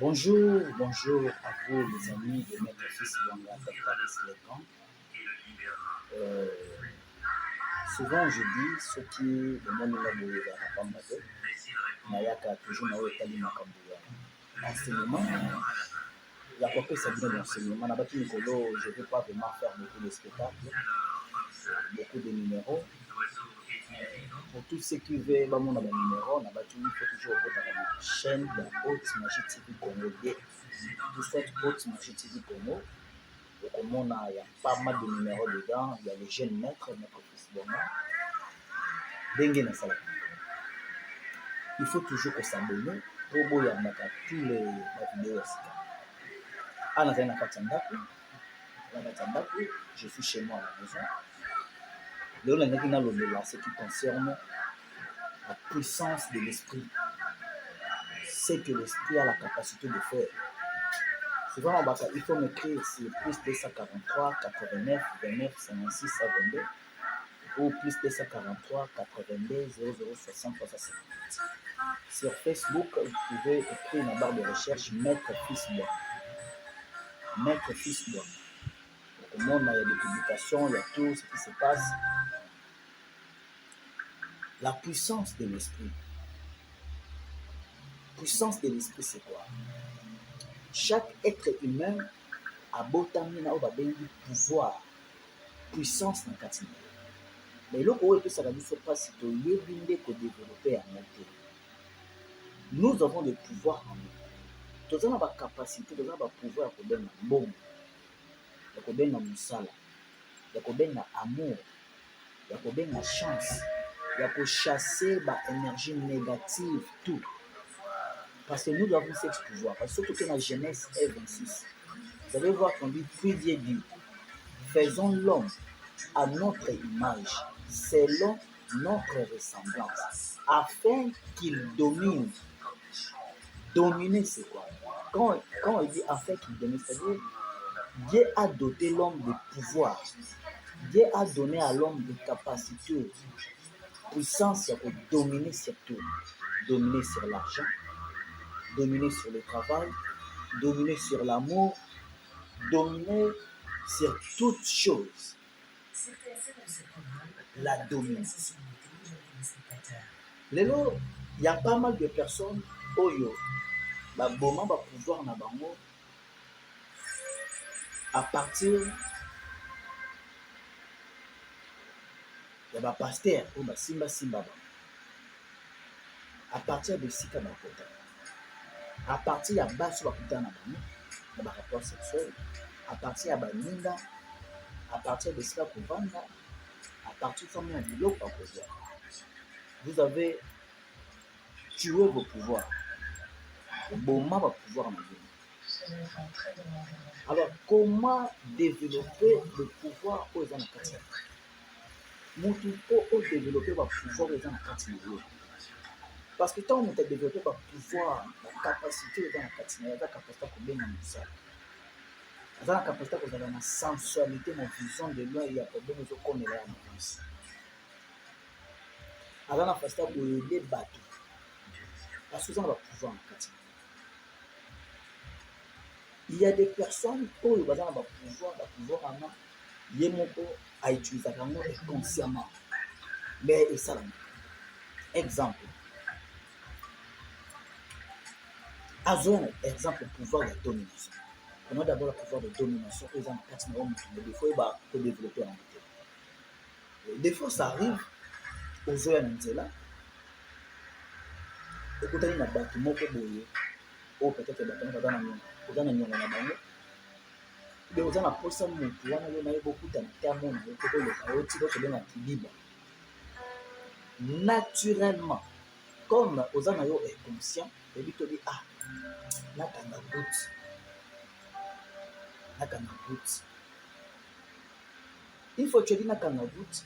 Bonjour, bonjour à vous les amis de Maître Fils Wanga Paris Legrand. Euh, Souvent je dis ce qui le monde l'a voulu à Pambato, Nayaka toujours na Otali Makambuya. Enseignement, il y a quoi que ça vient d'enseignement. Je ne vais pas vraiment faire beaucoup de spectacles, beaucoup de numéros. Pour tous ceux qui veulent mon numéro, il faut toujours écouter la chaîne de Haute Magie TV Congo. Tout soit Haute Magie TV Congo. Comme il y a pas mal de numéros dedans, il y a le jeune maître Fils Bonga. Il faut toujours que s'abonner pour voir tous les vidéos. Je suis chez moi à la maison. Ce qui concerne la puissance de l'esprit. C'est que l'esprit a la capacité de faire. Souvent, il faut m'écrire sur plus 243 89 29 56 22 ou plus 243 82 00 63 60. Sur Facebook, vous pouvez écrire dans la barre de recherche Maître Fils Bonga. Maître Fils Bonga. Au monde, il y a des publications, il y a tout ce qui se passe. La puissance de l'esprit. Puissance de l'esprit, c'est quoi? Chaque être humain a botami na obabengi pouvoir, puissance na kati. Mais le ko ça va dire pas si to yebinde ko développer en été. Nous avons des pouvoirs en nous. Nous avons la capacité, nous avons le pouvoir de donner un bon, de donner un musala, de donner un amour, de donner une chance, de chasser l'énergie négative, tout. Parce que nous avons ce pouvoir. Parce que surtout que la jeunesse est 26. Vous allez voir qu'on dit, puis Dieu dit, faisons l'homme à notre image, selon notre ressemblance, afin qu'il domine. Dominer, c'est quoi? Quand on dit afin qu'il domine, c'est-à-dire Dieu a doté l'homme de pouvoir. Dieu a donné à l'homme des capacités, puissance pour dominer sur tout. Dominer sur l'argent, dominer sur le travail, dominer sur l'amour, dominer sur toutes choses. La domination. Lélo, il y a pas mal de personnes oyo ba boma ba pouvoir na bango à partir ya ba pasteur ou ba simba ba à partir de sika ba kota à partir ya baso ba kota na bango na ba rapport sexuel à partir ya ba ninga à partir de sika kovanda à partir de ya biloko ba kozwa. Vous avez tué vos pouvoirs. Boma va pouvoir nous donner. Alors, comment développer le pouvoir aux gens en quartier? Nous devons développer le pouvoir aux gens en quartier. Parce que quand on a développé le pouvoir, la capacité aux gens en quartier, il y a la capacité de bien dans ça. Il y a la capacité de la sensualité, la vision de l'homme, il y a problème de comme il est en avance. Il y a la capacité de les battre. Parce que nous avons le pouvoir en quartier. Il y a des personnes qui ont le pouvoir en à utiliser consciemment. Mais et ça, exemple. Exemple, le pouvoir de domination. On a d'abord le pouvoir de domination. Des fois, il faut développer en côté. Des fois, ça arrive aux ONG là. Écoutez, il y a des bâtiments qui sont peut-être des bâtiments qui sont mais aux gens à posa mutu wana yo na beaucoup d'antamon na ko le kaoti ko le na kiliba naturellement comme aux gens yo est conscient et puis tu dis ah na kanga bout il faut que tu dis na kanga bout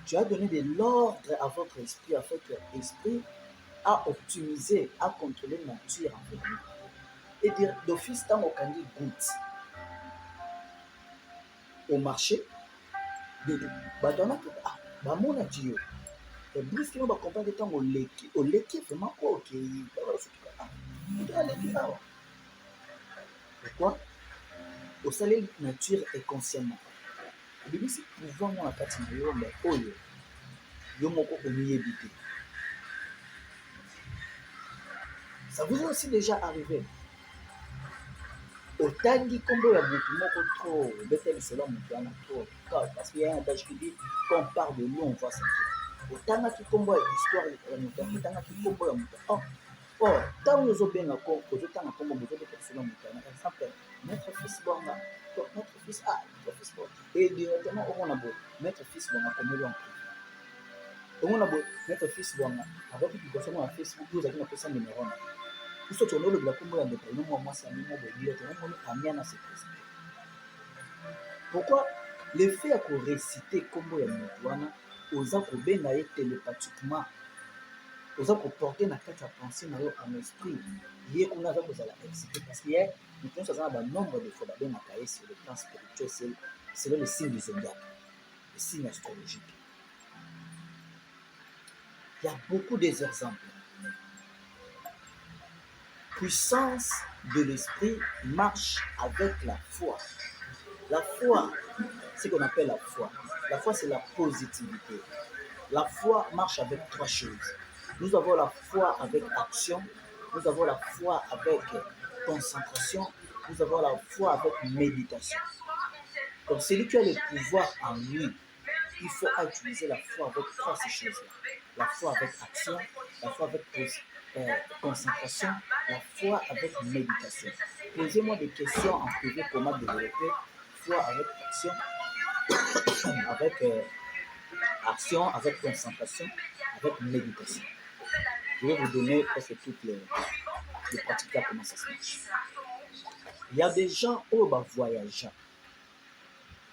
tu as donné de l'ordre à votre esprit afin que l'esprit a optimisé à contrôler la nature en fait et dire d'office tant au kandi goutte au marché de badona ah ba mona dio et brusque on va comprendre que au leki vraiment quoi OK il va se tout ah il a leki là Pourquoi? Au salaire nature et consciemment. Bibi si pouvoir moi na kati na yo mais oyo yo moko omiyebi te. Ça vous est aussi déjà arrivé? Otangi kombo ya mutu moko trop, obeta lisolo ya mutu wana trop. Parce qu'il y a un adage qui dit quand on parle de lui on voit sa tête. Otangaki kombo ya histoire ya mutu, otangaki kombo ya mutu. Oh, ntango ozobenga ozotanga kombo bozobeta lisolo ya mutu wana. Exemple, maître fils bonga, maître fils maître fils bonga. Et directement omona bo maître fils bonga komelo en privé. Omona bo maître fils bonga avec publication na Facebook ozaki na pesa numéro na. Puisque tu as le black combo de prénom, moi, c'est un numéro de billet, tu as mis à se présenter. Pourquoi? Le fait qu'on réciter combo ya Moutouana, aux akobé na télépathiquement, aux akoporter na carte à penser na en esprit, il y a qu'on a besoin de réciter parce qu'il y a un nombre de fois dans la sur le plan spirituel, c'est le signe du zodiaque, le signe astrologique. Il y a beaucoup d'exemples. Puissance de l'esprit marche avec la foi. La foi, c'est ce qu'on appelle la foi. La foi, c'est la positivité. La foi marche avec trois choses. Nous avons la foi avec action, nous avons la foi avec concentration, nous avons la foi avec méditation. Donc, celui qui a le pouvoir en lui, il faut utiliser la foi avec trois ces choses-là. La foi avec action, la foi avec concentration, la foi avec méditation. Posez-moi des questions en privé, comment développer foi avec action, avec concentration, avec méditation. Je vais vous donner presque toutes les pratiques là, comment ça se marche. Il y a des gens qui voyagent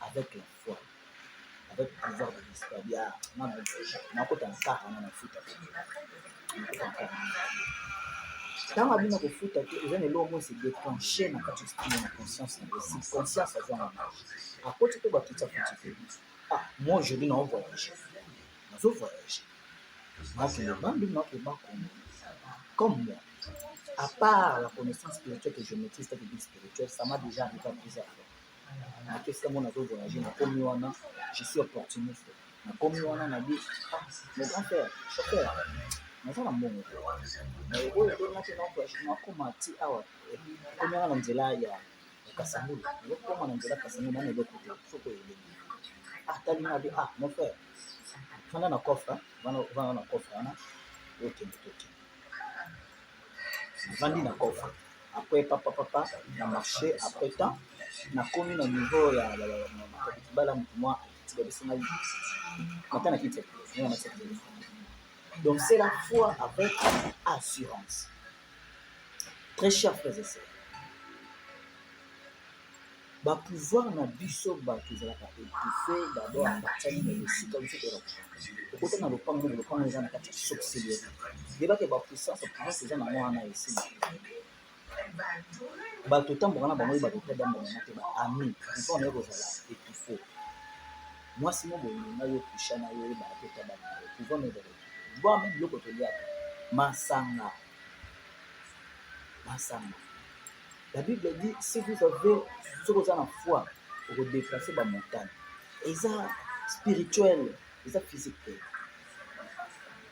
avec la foi, avec le pouvoir de l'esprit. Il y a ntango abina kofuta te eza na eloko moko esedéclenche na kati esprit na conscience na esi conscience azwa na marche akoti mpe bato etiafuti te moi aujourd'hui naovoyage nazovoyage nakende bambi nakeba kongo comme moi à part la connaissance spirituelle que je maîtrise ta vie spirituelle ça m'a déjà arrivé à plusieurs fois nakesika mo nazovoyage nakomi wana je suis opportuniste nakomi wana nabi mon grand frère chauffeur naza na mbongo oyo etonaki nakoma ti awa komyaka na nzela ya kasangulu okoma na nzela kasangulu nana eloko te soko elengi atali nabi mon frère vanda na coffre vanda na coffre wana okende tokende navandi na coffre après papa na marché après temps nakomi na niveau ya bala motu mwa tibabisingai nata na kiti ya telefone. Donc c'est la foi avec assurance. Très chers frères et sœurs, pouvoir na biso bato ezalaka étouffé d'abord batali na esika biso okota na lopango eza na kati ya sorcellerie yebake bapuissance puissance eza nango wana esi bato otamboka na bango oyeba kote dambonana te baami pouvoir na yo kozala étouffé mwasi mo bolinga yo kusha na yo oyebaka te tabana na yo pouvoir na yo ezala voire même biloko toliaka masanga. La Bible dit si vous avez ce que vous avez la foi pour déplacer la montagne, et ça spirituel, et ça physique.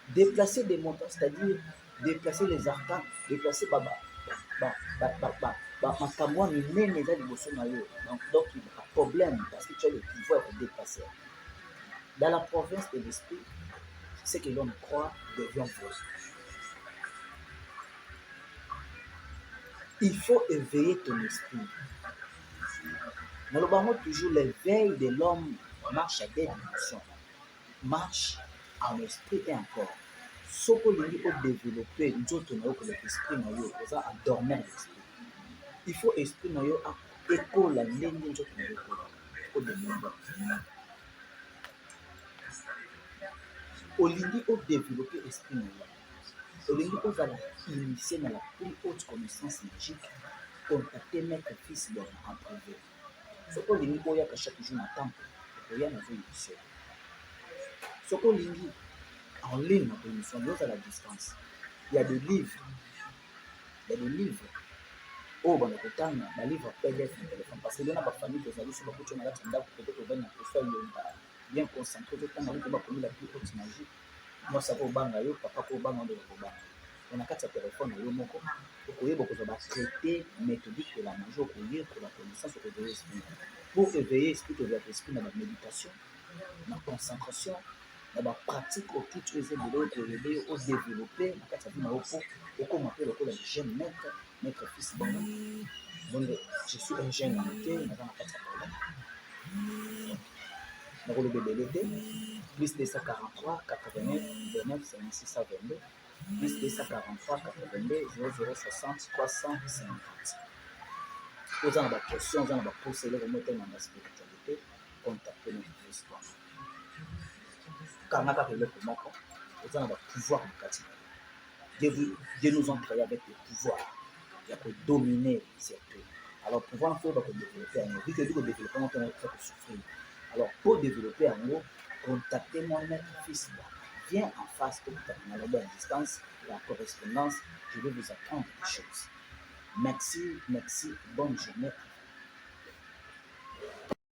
Déplacer des montagnes, c'est-à-dire déplacer les arcanes, déplacer donc il y a un problème parce que tu as le pouvoir de déplacer. Dans la province de l'esprit, ce que l'on croit devient vrai. Il faut éveiller ton esprit. Nous avons toujours l'éveil de l'homme marche à des dimensions. Marche en esprit et en corps. Ce que l'on veut développer, nous avons l'esprit, nous avons endormir l'esprit. Il faut esprit nous à école la ligne nous avons développer. Olingi au développer l'esprit nous. Olingi au va initier dans la plus haute connaissance magique. Contacter maître fils en privé. Ce que l'on veut chaque jour dans temple, il y a une émission. Ce que l'on veut en ligne dans l'émission, nous à la distance. Il y a des livres. oyo bana kotanga balivre pdf na téléphone parce que lona bafamille tozali so bakuti na kati ya ndako peut-être ovani na kofa yonga bien concentré totanga ngo bakomi la plus haute magie mwasi ako obanga yo papa ko obanga oyo bakobanga na kati ya téléphone na yo moko okoyeba kozwa batraité méthodique de la magie okoyekola connaissance okoveille esprit pour éveiller esprit kozwa esprit na baméditation na concentration na bapratique okiti oyo eza ebele oyo koyebe odéveloppe na kati ya bino yo po okoma mpe lokola jeune maître fils bongo donc je suis un jeune moke naza na kati ya problème nakoloba ebele te plus 243 89 29 56 22 plus 243 82 0060 350 oza na baquestion oza na bapose eloko moko tena na spiritualité contacte notre histoire kanga kaka eloko moko oza na bapouvoir na kati na Dieu nous a créé avec le pouvoir ya kodominer surtout alors pouvoir mpo bakodéveloppe yango vu que bi kodéveloppe yango mpena kofa kosouffrir alors pour développer yango contactez mon maître fils viens en face pour na lobe à distance la correspondance je vais vous apprendre des choses merci bonne journée